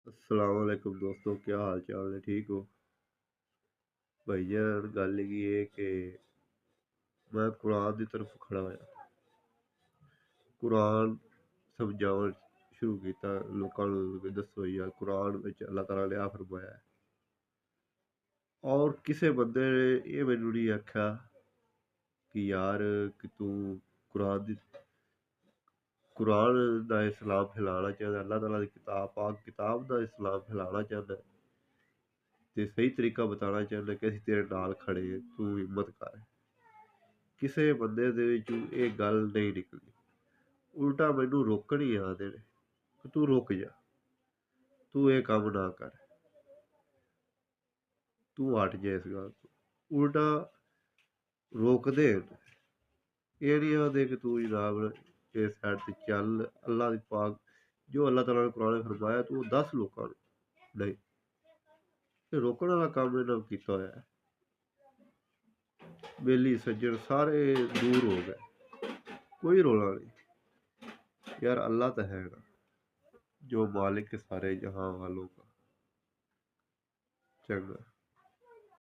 अस्सलाम वालेकुम दोस्तों, क्या हाल चाल है? ठीक हो? भाईजान गल ये कि मैं कुरान की तरफ खड़ा होया। कुरान समझावन शुरू किया लोगों को कि दसो यार कुरान में अल्लाह ताला ने आ फरमाया है। और किसी बंदे ने ये मैनू नहीं आख्या कि यार कि तू कुरान दी कुरान दा इस्लाम फैलाना चाहता, अल्लाह ताला की किताब पाक किताब दा इस्लाम फैलाना चाहता ते सही तरीका बताना चाहता कि असीं तेरे नाल खड़े हैं, तू हिम्मत कर। किसी बंदे दे विचों ये गल नहीं निकली। उल्टा मैनू रोकण ही आंदे ने कि तू रुक जा, तू ये काम ना कर, तू हट जा इस गल तो। उल्टा रोकदे न, ये नहीं आखदे कि तू जनाब इस साइड ते चल, अल्लाह दी पाक जो अल्लाह ताला ने कुरान च फरमाया तू ओह दस लोकां नूं। नहीं, ये रोकण आला कम्म इन्हां कीता होया है। बेली सज्जन सारे दूर हो गए, कोई रौला नहीं। यार अल्लाह तो है ना, जो मालिक है सारे जहां वालों का। चंगा।